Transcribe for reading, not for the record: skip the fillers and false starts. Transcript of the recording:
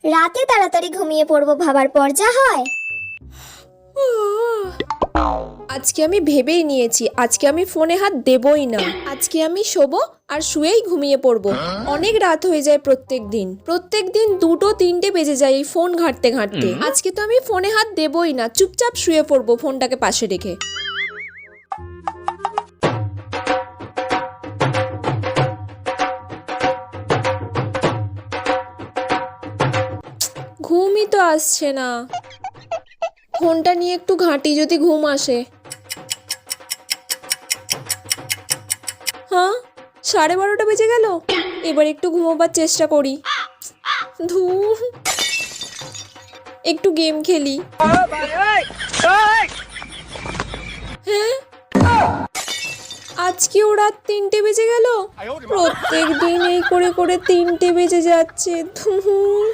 রাতে তাড়াতাড়ি ঘুমিয়ে পড়বো ভাবার পর যা হয়। আজকে আমি ভেবেই নিয়েছি, আজকে আমি ফোনে হাত দেবই না। আজকে আমি শোবো আর শুয়েই ঘুমিয়ে পড়বো। অনেক রাত হয়ে যায় প্রত্যেক দিন 2টো 3টে বেজে যায় এই ফোন ঘাঁটতে ঘাঁটতে। আজকে তো আমি ফোনে হাত দেবই না, চুপচাপ শুয়ে পড়বো ফোনটাকে পাশে রেখে। ঘুমই তো আসছে না। ফোনটা নিয়ে একটু ঘাঁটি, যদি ঘুম আসে। হ্যাঁ, 12:30 বেজে গেল। এবার একটু ঘুমোবার চেষ্টা করি। ধুর, একটু গেম খেলি। হ্যাঁ, আজকেও রাত 3টে বেজে গেল। প্রত্যেক দিন এই করে করে 3টে বেজে যাচ্ছে। ধুর।